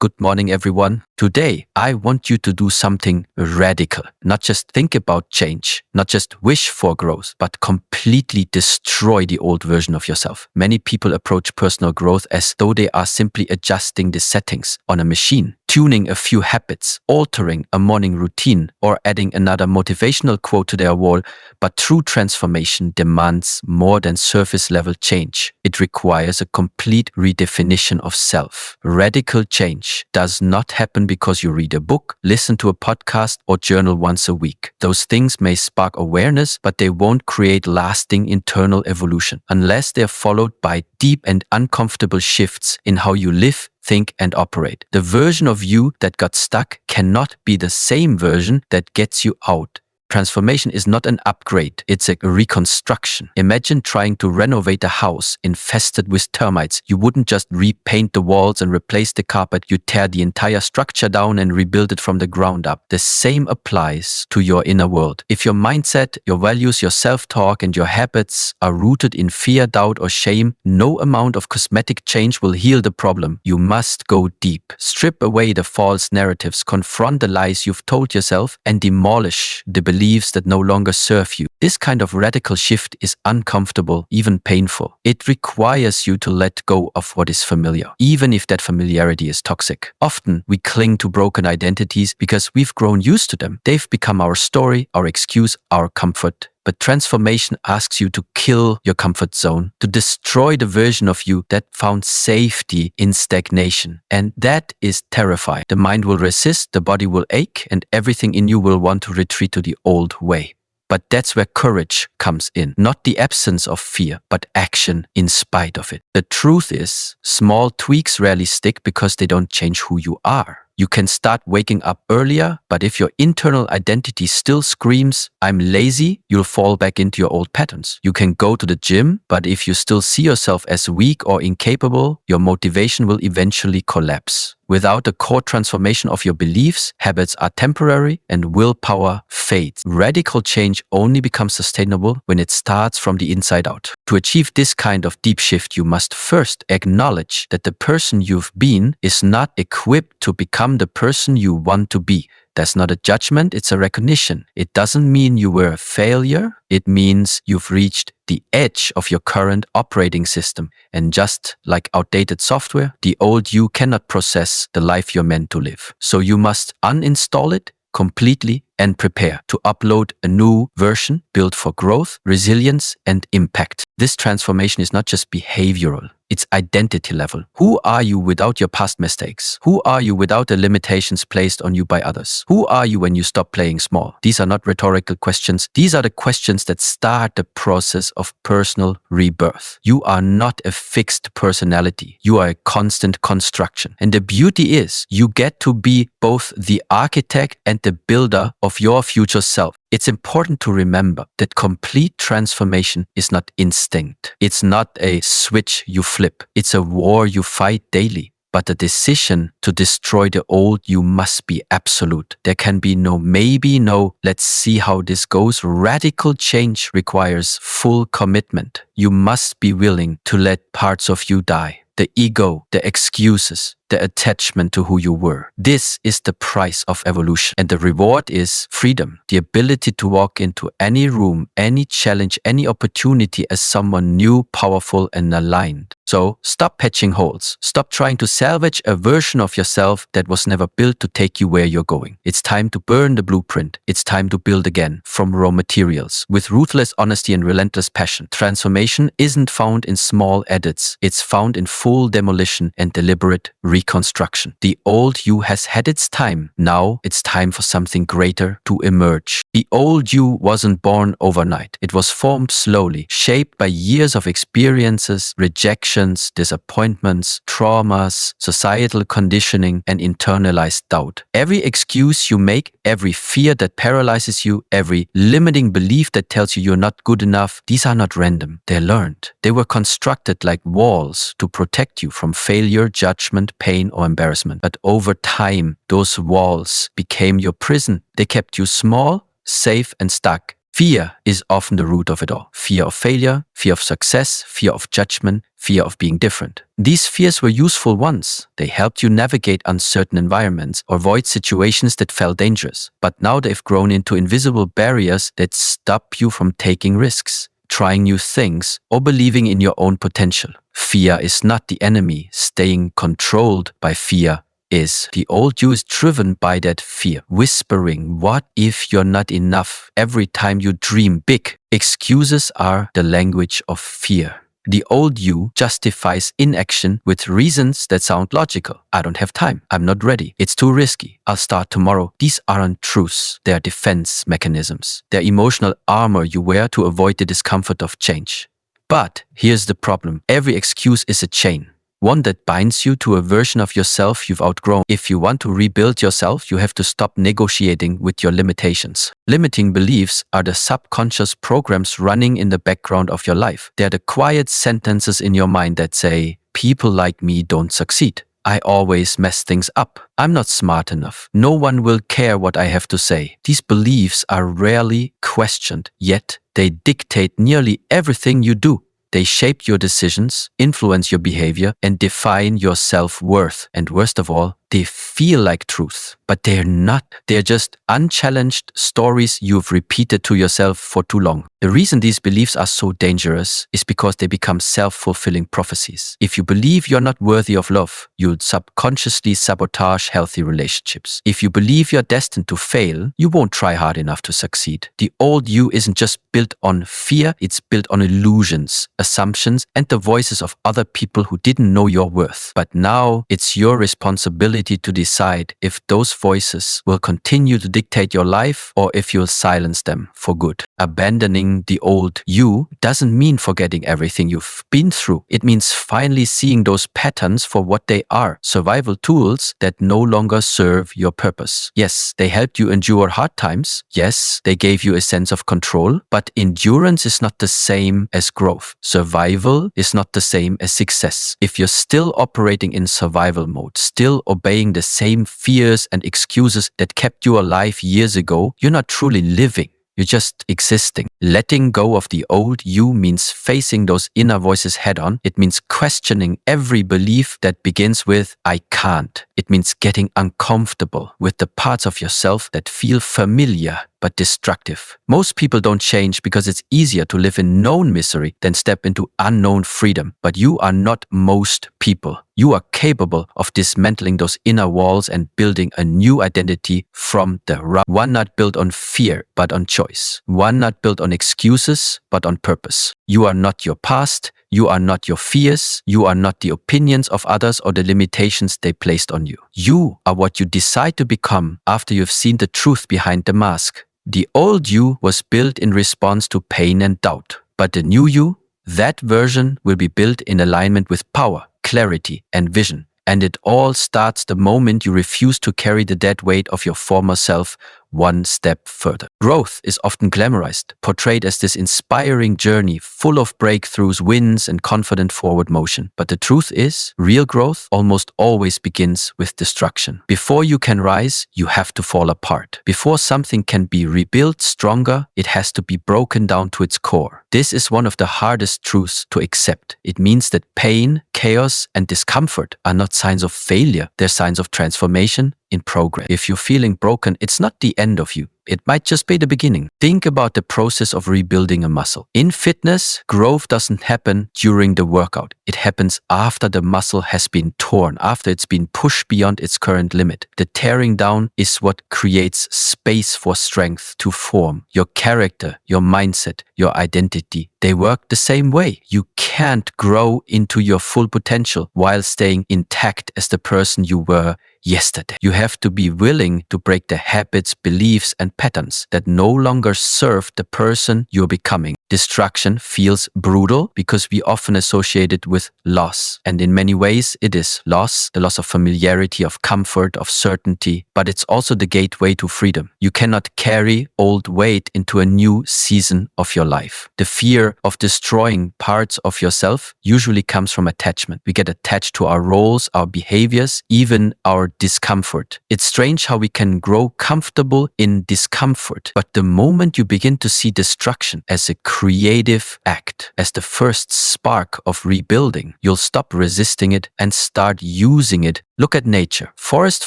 Good morning, everyone. Today, I want you to do something radical. Not just think about change, not just wish for growth, but completely destroy the old version of yourself. Many people approach personal growth as though they are simply adjusting the settings on a machine, tuning a few habits, altering a morning routine, or adding another motivational quote to their wall. But true transformation demands more than surface-level change. It requires a complete redefinition of self. Radical change does not happen because you read a book, listen to a podcast, or journal once a week. Those things may spark awareness, but they won't create lasting internal evolution unless they're followed by deep and uncomfortable shifts in how you live, think, and operate. The version of you that got stuck cannot be the same version that gets you out. Transformation is not an upgrade, it's a reconstruction. Imagine trying to renovate a house infested with termites. You wouldn't just repaint the walls and replace the carpet, you tear the entire structure down and rebuild it from the ground up. The same applies to your inner world. If your mindset, your values, your self-talk, and your habits are rooted in fear, doubt, or shame, no amount of cosmetic change will heal the problem. You must go deep. Strip away the false narratives, confront the lies you've told yourself, and demolish the beliefs that no longer serve you. This kind of radical shift is uncomfortable, even painful. It requires you to let go of what is familiar, even if that familiarity is toxic. Often, we cling to broken identities because we've grown used to them. They've become our story, our excuse, our comfort. But transformation asks you to kill your comfort zone, to destroy the version of you that found safety in stagnation. And that is terrifying. The mind will resist, the body will ache, and everything in you will want to retreat to the old way. But that's where courage comes in. Not the absence of fear, but action in spite of it. The truth is, small tweaks rarely stick because they don't change who you are. You can start waking up earlier, but if your internal identity still screams, "I'm lazy," you'll fall back into your old patterns. You can go to the gym, but if you still see yourself as weak or incapable, your motivation will eventually collapse. Without the core transformation of your beliefs, habits are temporary and willpower fades. Radical change only becomes sustainable when it starts from the inside out. To achieve this kind of deep shift, you must first acknowledge that the person you've been is not equipped to become the person you want to be. That's not a judgment, it's a recognition. It doesn't mean you were a failure. It means you've reached the edge of your current operating system. And just like outdated software, the old you cannot process the life you're meant to live. So you must uninstall it completely and prepare to upload a new version built for growth, resilience, and impact. This transformation is not just behavioral, it's identity level. Who are you without your past mistakes? Who are you without the limitations placed on you by others? Who are you when you stop playing small? These are not rhetorical questions. These are the questions that start the process of personal rebirth. You are not a fixed personality. You are a constant construction. And the beauty is, you get to be both the architect and the builder of your future self. It's important to remember that complete transformation is not instinct. It's not a switch you flip. It's a war you fight daily. But the decision to destroy the old you must be absolute. There can be no maybe, no let's see how this goes. Radical change requires full commitment. You must be willing to let parts of you die. The ego, the excuses, the attachment to who you were. This is the price of evolution. And the reward is freedom. The ability to walk into any room, any challenge, any opportunity as someone new, powerful, and aligned. So stop patching holes. Stop trying to salvage a version of yourself that was never built to take you where you're going. It's time to burn the blueprint. It's time to build again from raw materials with ruthless honesty and relentless passion. Transformation isn't found in small edits. It's found in full demolition and deliberate reconstruction. The old you has had its time. Now it's time for something greater to emerge. The old you wasn't born overnight. It was formed slowly, shaped by years of experiences, rejections, disappointments, traumas, societal conditioning, and internalized doubt. Every excuse you make, every fear that paralyzes you, every limiting belief that tells you you're not good enough, these are not random. They're learned. They were constructed like walls to protect you from failure, judgment, pain, or embarrassment. But over time, those walls became your prison. They kept you small, safe, and stuck, Fear is often the root of it all. Fear of failure, fear of success, fear of judgment, fear of being different. These fears were useful once. They helped you navigate uncertain environments or avoid situations that felt dangerous. But now they've grown into invisible barriers that stop you from taking risks, trying new things, or believing in your own potential. Fear is not the enemy. Staying controlled by fear is. The old you is driven by that fear, whispering, "What if you're not enough?" every time you dream big. Excuses are the language of fear. The old you justifies inaction with reasons that sound logical. I don't have time. I'm not ready. It's too risky. I'll start tomorrow. These aren't truths. They are defense mechanisms. They're emotional armor you wear to avoid the discomfort of change. But here's the problem. Every excuse is a chain. One that binds you to a version of yourself you've outgrown. If you want to rebuild yourself, you have to stop negotiating with your limitations. Limiting beliefs are the subconscious programs running in the background of your life. They're the quiet sentences in your mind that say, "People like me don't succeed. I always mess things up. I'm not smart enough. No one will care what I have to say." These beliefs are rarely questioned, yet they dictate nearly everything you do. They shape your decisions, influence your behavior, and define your self-worth. And worst of all, they feel like truth, but they're not. They're just unchallenged stories you've repeated to yourself for too long. The reason these beliefs are so dangerous is because they become self-fulfilling prophecies. If you believe you're not worthy of love, you'll subconsciously sabotage healthy relationships. If you believe you're destined to fail, you won't try hard enough to succeed. The old you isn't just built on fear, it's built on illusions, assumptions, and the voices of other people who didn't know your worth. But now it's your responsibility to decide if those voices will continue to dictate your life or if you'll silence them for good. Abandoning the old you doesn't mean forgetting everything you've been through. It means finally seeing those patterns for what they are: survival tools that no longer serve your purpose. Yes, they helped you endure hard times. Yes, they gave you a sense of control, but endurance is not the same as growth. Survival is not the same as success. If you're still operating in survival mode, still obeying the same fears and excuses that kept you alive years ago, you're not truly living. You're just existing. Letting go of the old you means facing those inner voices head on. It means questioning every belief that begins with "I can't." It means getting uncomfortable with the parts of yourself that feel familiar but destructive. Most people don't change because it's easier to live in known misery than step into unknown freedom. But you are not most people. You are capable of dismantling those inner walls and building a new identity from the one not built on fear, but on choice. One not built on excuses, but on purpose. You are not your past. You are not your fears. You are not the opinions of others or the limitations they placed on you. You are what you decide to become after you've seen the truth behind the mask. The old you was built in response to pain and doubt, but the new you, that version will be built in alignment with power, clarity, and vision. And it all starts the moment you refuse to carry the dead weight of your former self one step further. Growth is often glamorized, portrayed as this inspiring journey full of breakthroughs, wins, and confident forward motion. But the truth is, real growth almost always begins with destruction. Before you can rise, you have to fall apart. Before something can be rebuilt stronger, it has to be broken down to its core. This is one of the hardest truths to accept. It means that pain, chaos, and discomfort are not signs of failure. They're signs of transformation in progress. If you're feeling broken, it's not the end of you. It might just be the beginning. Think about the process of rebuilding a muscle. In fitness, growth doesn't happen during the workout. It happens after the muscle has been torn, after it's been pushed beyond its current limit. The tearing down is what creates space for strength to form. Your character, your mindset, your identity, they work the same way. You can't grow into your full potential while staying intact as the person you were yesterday. You have to be willing to break the habits, beliefs, and patterns that no longer serve the person you're becoming. Distraction feels brutal because we often associate it with loss. And in many ways, it is loss, the loss of familiarity, of comfort, of certainty, but it's also the gateway to freedom. You cannot carry old weight into a new season of your life. The fear of destroying parts of yourself usually comes from attachment. We get attached to our roles, our behaviors, even our discomfort. It's strange how we can grow comfortable in discomfort, but the moment you begin to see destruction as a creative act, as the first spark of rebuilding, you'll stop resisting it and start using it. Look at nature. Forest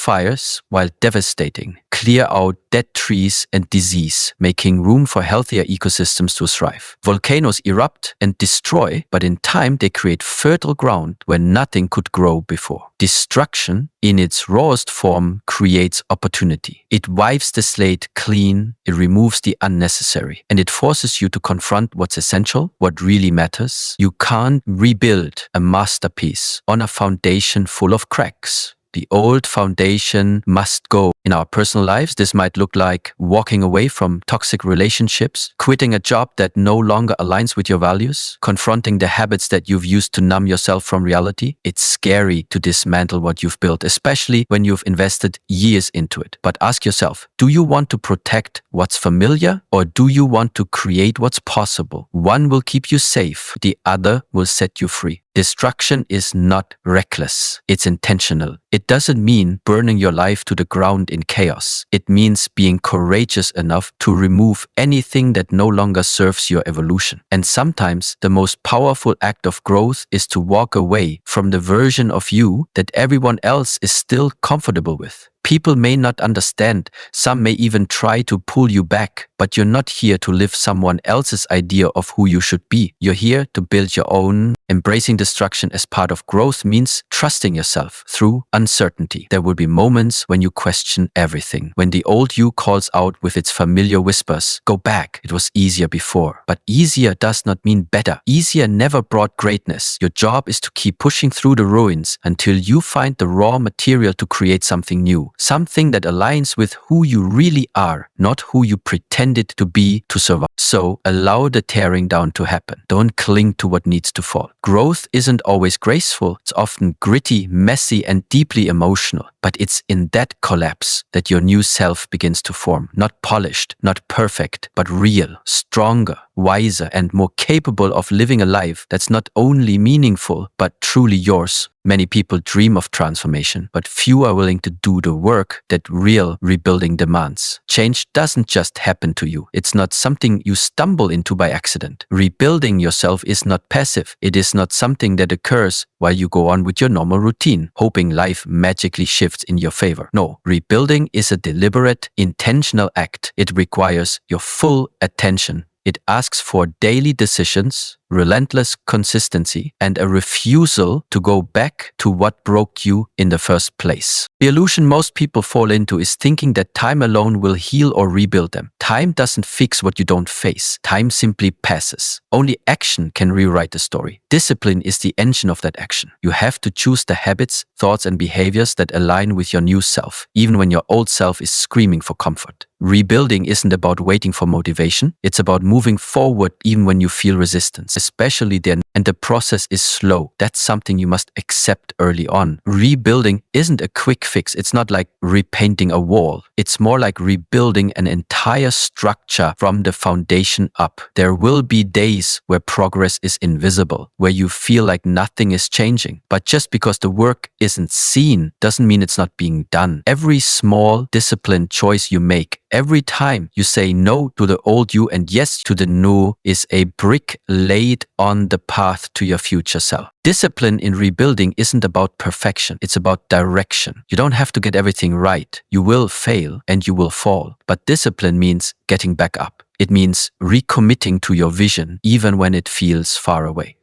fires, while devastating, clear out dead trees and disease, making room for healthier ecosystems to thrive. Volcanoes erupt and destroy, but in time they create fertile ground where nothing could grow before. Destruction, in its rawest form, creates opportunity. It wipes the slate clean, it removes the unnecessary, and it forces you to confront what's essential, what really matters. You can't rebuild a masterpiece on a foundation full of cracks. The old foundation must go. In our personal lives, this might look like walking away from toxic relationships, quitting a job that no longer aligns with your values, confronting the habits that you've used to numb yourself from reality. It's scary to dismantle what you've built, especially when you've invested years into it. But ask yourself, do you want to protect what's familiar, or do you want to create what's possible? One will keep you safe, the other will set you free. Destruction is not reckless, it's intentional. It doesn't mean burning your life to the ground in chaos. It means being courageous enough to remove anything that no longer serves your evolution. And sometimes the most powerful act of growth is to walk away from the version of you that everyone else is still comfortable with. People may not understand, some may even try to pull you back, but you're not here to live someone else's idea of who you should be. You're here to build your own. Embracing destruction as part of growth means trusting yourself through uncertainty. There will be moments when you question everything, when the old you calls out with its familiar whispers, "Go back, it was easier before." But easier does not mean better. Easier never brought greatness. Your job is to keep pushing through the ruins until you find the raw material to create something new. Something that aligns with who you really are, not who you pretended to be to survive. So allow the tearing down to happen. Don't cling to what needs to fall. Growth isn't always graceful. It's often gritty, messy, and deeply emotional. But it's in that collapse that your new self begins to form. Not polished, not perfect, but real, stronger, wiser, and more capable of living a life that's not only meaningful, but truly yours. Many people dream of transformation, but few are willing to do the work that real rebuilding demands. Change doesn't just happen to you. It's not something you stumble into by accident. Rebuilding yourself is not passive. It is not something that occurs while you go on with your normal routine, hoping life magically shifts in your favor. No, rebuilding is a deliberate, intentional act. It requires your full attention. It asks for daily decisions, relentless consistency, and a refusal to go back to what broke you in the first place. The illusion most people fall into is thinking that time alone will heal or rebuild them. Time doesn't fix what you don't face. Time simply passes. Only action can rewrite the story. Discipline is the engine of that action. You have to choose the habits, thoughts, and behaviors that align with your new self, even when your old self is screaming for comfort. Rebuilding isn't about waiting for motivation. It's about moving forward even when you feel resistance, especially then, and the process is slow. That's something you must accept early on. Rebuilding isn't a quick fix. It's not like repainting a wall. It's more like rebuilding an entire structure from the foundation up. There will be days where progress is invisible, where you feel like nothing is changing. But just because the work isn't seen doesn't mean it's not being done. Every small, disciplined choice you make, every time you say no to the old you and yes to the new, is a brick laid on the path to your future self. Discipline in rebuilding isn't about perfection. It's about direction. You don't have to get everything right. You will fail and you will fall. But discipline means getting back up. It means recommitting to your vision even when it feels far away.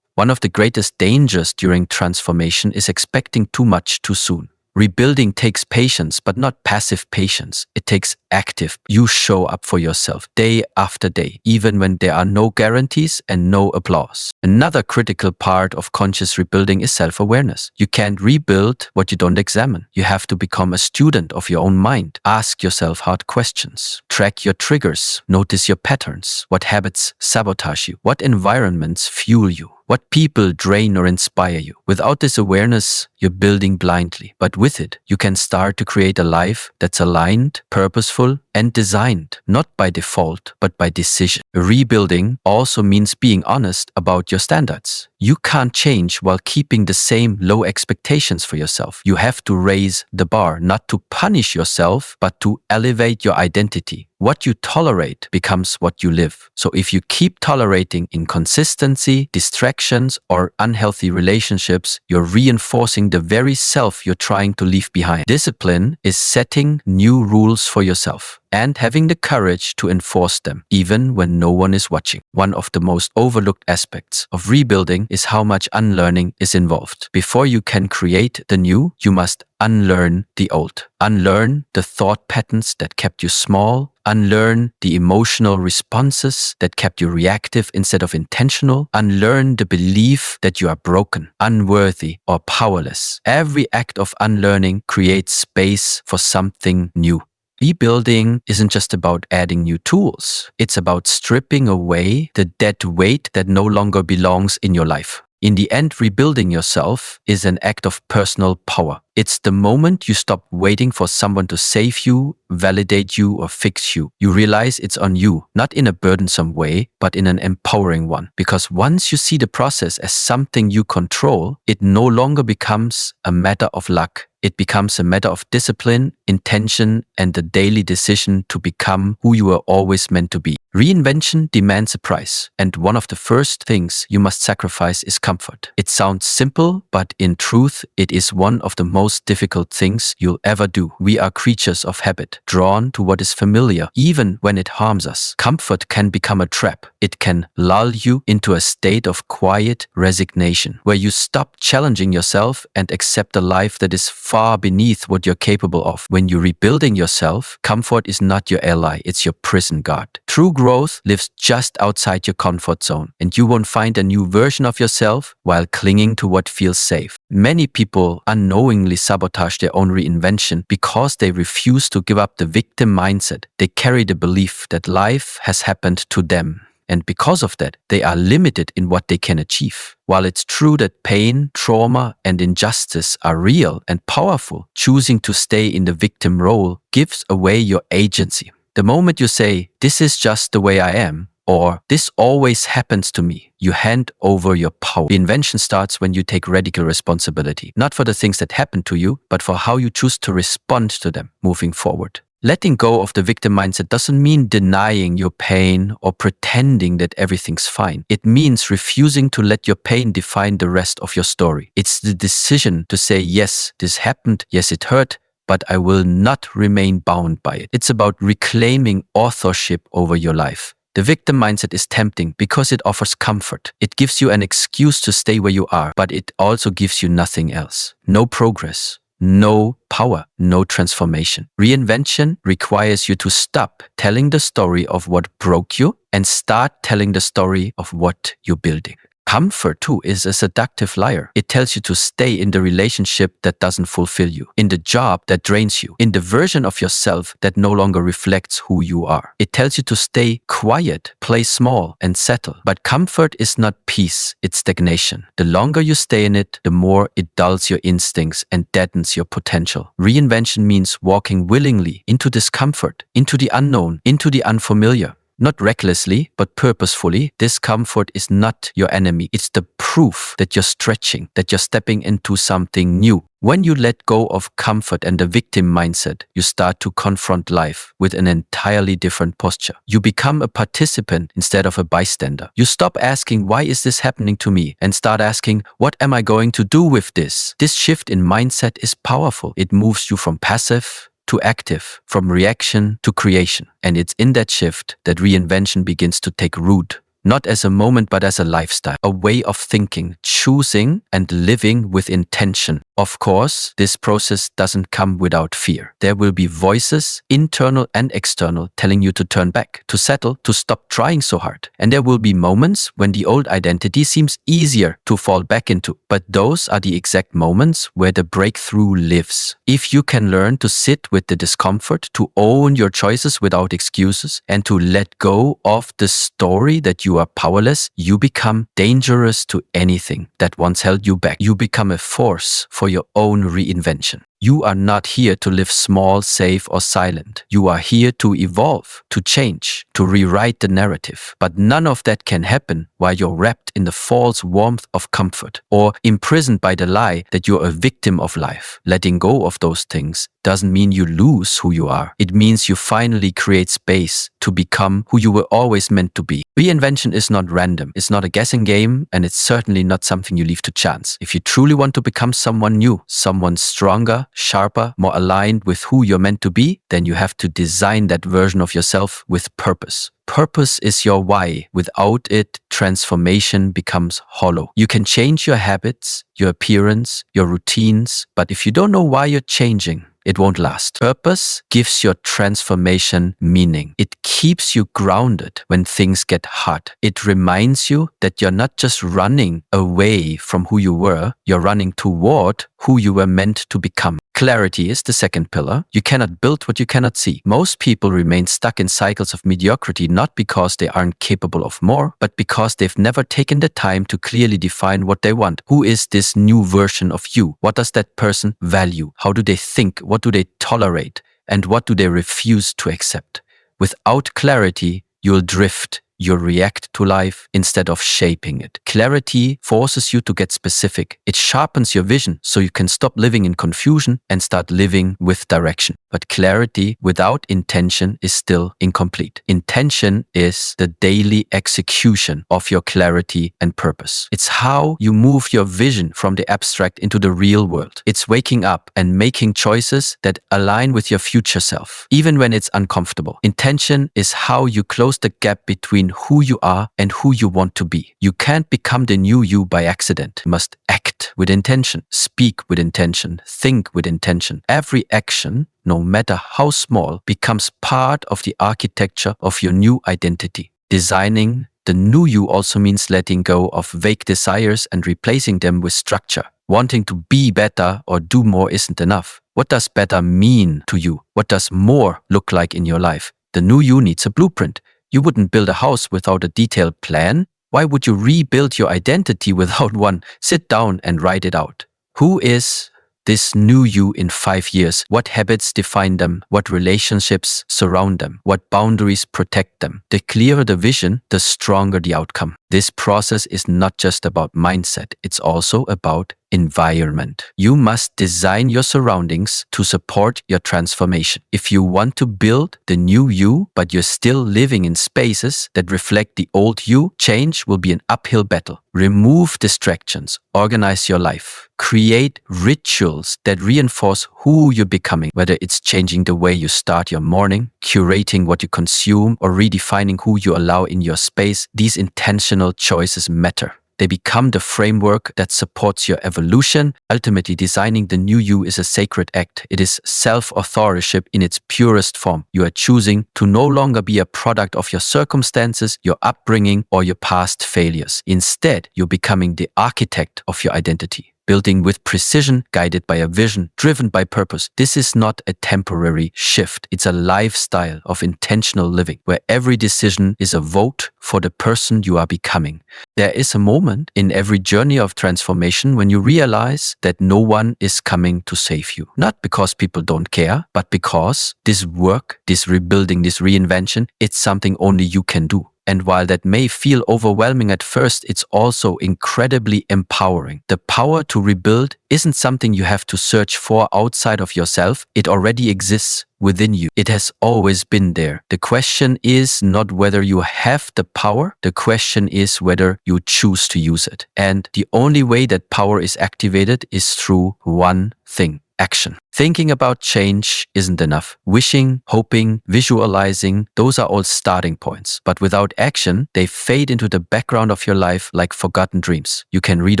One of the greatest dangers during transformation is expecting too much too soon. Rebuilding takes patience, but not passive patience. It takes active. You show up for yourself day after day, even when there are no guarantees and no applause. Another critical part of conscious rebuilding is self-awareness. You can't rebuild what you don't examine. You have to become a student of your own mind. Ask yourself hard questions. Track your triggers. Notice your patterns. What habits sabotage you? What environments fuel you? What people drain or inspire you? Without this awareness, you're building blindly. But with it, you can start to create a life that's aligned, purposeful, and designed, not by default, but by decision. Rebuilding also means being honest about your standards. You can't change while keeping the same low expectations for yourself. You have to raise the bar, not to punish yourself, but to elevate your identity. What you tolerate becomes what you live. So if you keep tolerating inconsistency, distractions, or unhealthy relationships, you're reinforcing the very self you're trying to leave behind. Discipline is setting new rules for yourself and having the courage to enforce them, even when no one is watching. One of the most overlooked aspects of rebuilding is how much unlearning is involved. Before you can create the new, you must unlearn the old. Unlearn the thought patterns that kept you small. Unlearn the emotional responses that kept you reactive instead of intentional. Unlearn the belief that you are broken, unworthy, or powerless. Every act of unlearning creates space for something new. Rebuilding isn't just about adding new tools. It's about stripping away the dead weight that no longer belongs in your life. In the end, rebuilding yourself is an act of personal power. It's the moment you stop waiting for someone to save you, validate you, or fix you. You realize it's on you, not in a burdensome way, but in an empowering one. Because once you see the process as something you control, it no longer becomes a matter of luck. It becomes a matter of discipline, intention, and the daily decision to become who you were always meant to be. Reinvention demands a price, and one of the first things you must sacrifice is comfort. It sounds simple, but in truth, it is one of the most difficult things you'll ever do. We are creatures of habit, drawn to what is familiar, even when it harms us. Comfort can become a trap. It can lull you into a state of quiet resignation, where you stop challenging yourself and accept a life that is far beneath what you're capable of. When you're rebuilding yourself, comfort is not your ally, it's your prison guard. True growth lives just outside your comfort zone, and you won't find a new version of yourself while clinging to what feels safe. Many people unknowingly sabotage their own reinvention because they refuse to give up the victim mindset. They carry the belief that life has happened to them, and because of that, they are limited in what they can achieve. While it's true that pain, trauma, and injustice are real and powerful, choosing to stay in the victim role gives away your agency. The moment you say, "This is just the way I am," or "This always happens to me," you hand over your power. The invention starts when you take radical responsibility, not for the things that happen to you, but for how you choose to respond to them moving forward. Letting go of the victim mindset doesn't mean denying your pain or pretending that everything's fine. It means refusing to let your pain define the rest of your story. It's the decision to say, yes, this happened, yes, it hurt, but I will not remain bound by it. It's about reclaiming authorship over your life. The victim mindset is tempting because it offers comfort. It gives you an excuse to stay where you are, but it also gives you nothing else. No progress. No power, no transformation. Reinvention requires you to stop telling the story of what broke you and start telling the story of what you're building. Comfort, too, is a seductive liar. It tells you to stay in the relationship that doesn't fulfill you, in the job that drains you, in the version of yourself that no longer reflects who you are. It tells you to stay quiet, play small, and settle. But comfort is not peace, it's stagnation. The longer you stay in it, the more it dulls your instincts and deadens your potential. Reinvention means walking willingly into discomfort, into the unknown, into the unfamiliar. Not recklessly, but purposefully. Discomfort is not your enemy. It's the proof that you're stretching, that you're stepping into something new. When you let go of comfort and the victim mindset, you start to confront life with an entirely different posture. You become a participant instead of a bystander. You stop asking, why is this happening to me? And start asking, what am I going to do with this? This shift in mindset is powerful. It moves you from passive to active, from reaction to creation. And it's in that shift that reinvention begins to take root, not as a moment, but as a lifestyle, a way of thinking, choosing and living with intention. Of course, this process doesn't come without fear. There will be voices, internal and external, telling you to turn back, to settle, to stop trying so hard. And there will be moments when the old identity seems easier to fall back into. But those are the exact moments where the breakthrough lives. If you can learn to sit with the discomfort, to own your choices without excuses, and to let go of the story that you are powerless, you become dangerous to anything that once held you back. You become a force for your own reinvention. You are not here to live small, safe, or silent. You are here to evolve, to change, to rewrite the narrative. But none of that can happen while you're wrapped in the false warmth of comfort or imprisoned by the lie that you're a victim of life. Letting go of those things doesn't mean you lose who you are. It means you finally create space to become who you were always meant to be. Reinvention is not random. It's not a guessing game, and it's certainly not something you leave to chance. If you truly want to become someone new, someone stronger, sharper, more aligned with who you're meant to be, then you have to design that version of yourself with purpose. Purpose is your why. Without it, transformation becomes hollow. You can change your habits, your appearance, your routines, but if you don't know why you're changing, it won't last. Purpose gives your transformation meaning. It keeps you grounded when things get hard. It reminds you that you're not just running away from who you were, you're running toward who you were meant to become. Clarity is the second pillar. You cannot build what you cannot see. Most people remain stuck in cycles of mediocrity not because they aren't capable of more, but because they've never taken the time to clearly define what they want. Who is this new version of you? What does that person value? How do they think? What do they tolerate? And what do they refuse to accept? Without clarity, you'll drift. You'll react to life instead of shaping it. Clarity forces you to get specific. It sharpens your vision so you can stop living in confusion and start living with direction. But clarity without intention is still incomplete. Intention is the daily execution of your clarity and purpose. It's how you move your vision from the abstract into the real world. It's waking up and making choices that align with your future self, even when it's uncomfortable. Intention is how you close the gap between who you are and who you want to be. You can't become the new you by accident. You must act with intention, speak with intention, think with intention. Every action, no matter how small, becomes part of the architecture of your new identity. Designing the new you also means letting go of vague desires and replacing them with structure. Wanting to be better or do more isn't enough. What does better mean to you? What does more look like in your life? The new you needs a blueprint. You wouldn't build a house without a detailed plan. Why would you rebuild your identity without one? Sit down and write it out. Who is this new you in 5 years? What habits define them? What relationships surround them? What boundaries protect them? The clearer the vision, the stronger the outcome. This process is not just about mindset, it's also about environment. You must design your surroundings to support your transformation. If you want to build the new you, but you're still living in spaces that reflect the old you, change will be an uphill battle. Remove distractions, organize your life, create rituals that reinforce who you're becoming, whether it's changing the way you start your morning, curating what you consume, or redefining who you allow in your space. These intentional choices matter. They become the framework that supports your evolution. Ultimately, designing the new you is a sacred act. It is self-authorship in its purest form. You are choosing to no longer be a product of your circumstances, your upbringing, or your past failures. Instead, you're becoming the architect of your identity. Building with precision, guided by a vision, driven by purpose. This is not a temporary shift. It's a lifestyle of intentional living, where every decision is a vote for the person you are becoming. There is a moment in every journey of transformation when you realize that no one is coming to save you. Not because people don't care, but because this work, this rebuilding, this reinvention, it's something only you can do. And while that may feel overwhelming at first, it's also incredibly empowering. The power to rebuild isn't something you have to search for outside of yourself. It already exists within you. It has always been there. The question is not whether you have the power. The question is whether you choose to use it. And the only way that power is activated is through one thing: action. Thinking about change isn't enough. Wishing, hoping, visualizing, those are all starting points. But without action, they fade into the background of your life like forgotten dreams. You can read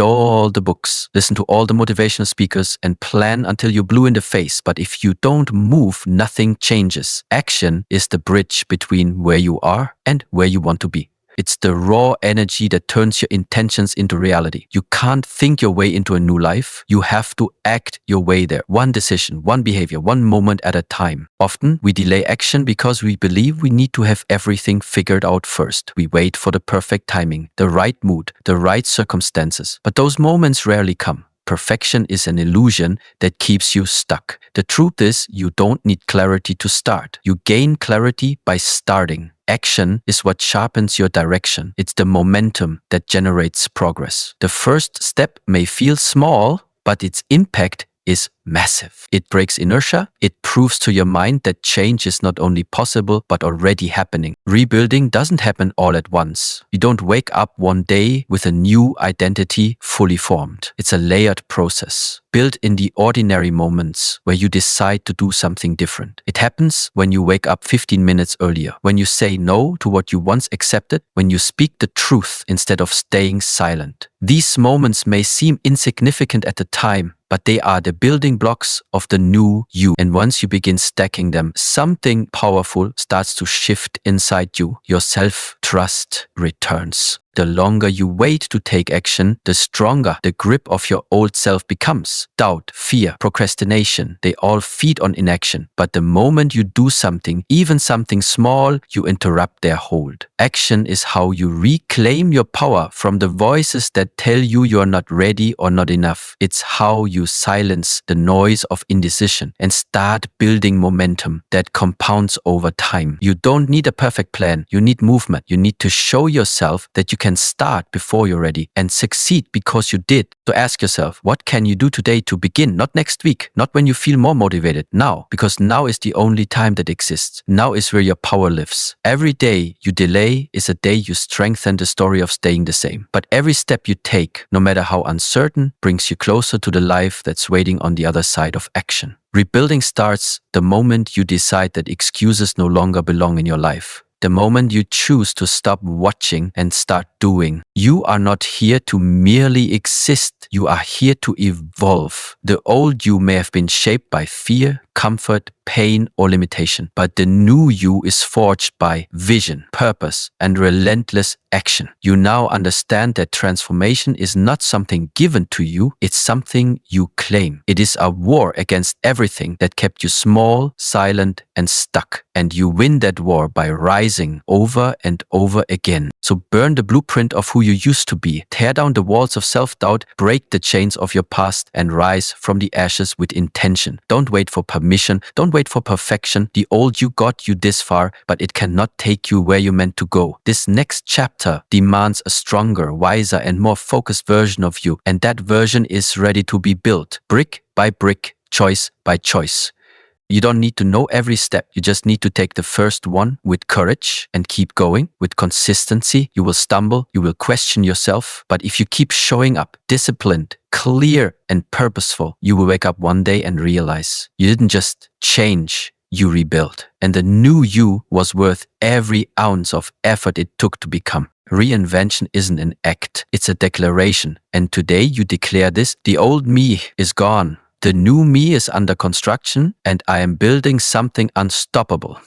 all the books, listen to all the motivational speakers, and plan until you're blue in the face. But if you don't move, nothing changes. Action is the bridge between where you are and where you want to be. It's the raw energy that turns your intentions into reality. You can't think your way into a new life. You have to act your way there. One decision, one behavior, one moment at a time. Often we delay action because we believe we need to have everything figured out first. We wait for the perfect timing, the right mood, the right circumstances. But those moments rarely come. Perfection is an illusion that keeps you stuck. The truth is, you don't need clarity to start. You gain clarity by starting. Action is what sharpens your direction. It's the momentum that generates progress. The first step may feel small, but its impact is massive. It breaks inertia. It proves to your mind that change is not only possible, but already happening. Rebuilding doesn't happen all at once. You don't wake up one day with a new identity fully formed. It's a layered process, built in the ordinary moments where you decide to do something different. It happens when you wake up 15 minutes earlier, when you say no to what you once accepted, when you speak the truth instead of staying silent. These moments may seem insignificant at the time, but they are the building blocks of the new you. And once you begin stacking them, something powerful starts to shift inside you. Your self-trust returns. The longer you wait to take action, the stronger the grip of your old self becomes. Doubt, fear, procrastination, they all feed on inaction. But the moment you do something, even something small, you interrupt their hold. Action is how you reclaim your power from the voices that tell you you're not ready or not enough. It's how you silence the noise of indecision and start building momentum that compounds over time. You don't need a perfect plan. You need movement. You need to show yourself that you can start before you're ready and succeed because you did. So ask yourself, what can you do today to begin? Not next week, not when you feel more motivated. Now, because now is the only time that exists. Now is where your power lives. Every day you delay is a day you strengthen the story of staying the same. But every step you take, no matter how uncertain, brings you closer to the life that's waiting on the other side of action. Rebuilding starts the moment you decide that excuses no longer belong in your life. The moment you choose to stop watching and start doing. You are not here to merely exist. You are here to evolve. The old you may have been shaped by fear, comfort, pain, or limitation, but the new you is forged by vision, purpose, and relentless action. You now understand that transformation is not something given to you, it's something you claim. It is a war against everything that kept you small, silent, and stuck. And you win that war by rising over and over again. So burn the blueprint of who you used to be. Tear down the walls of self-doubt, break the chains of your past, and rise from the ashes with intention. Don't wait for permission. Don't wait for perfection. The old you got you this far, but it cannot take you where you meant to go. This next chapter demands a stronger, wiser, and more focused version of you. And that version is ready to be built, brick by brick, choice by choice. You don't need to know every step. You just need to take the first one with courage and keep going. With consistency, you will stumble, you will question yourself. But if you keep showing up, disciplined, clear, and purposeful, you will wake up one day and realize you didn't just change, you rebuilt. And the new you was worth every ounce of effort it took to become. Reinvention isn't an act, it's a declaration. And today you declare this: the old me is gone. The new me is under construction, and I am building something unstoppable.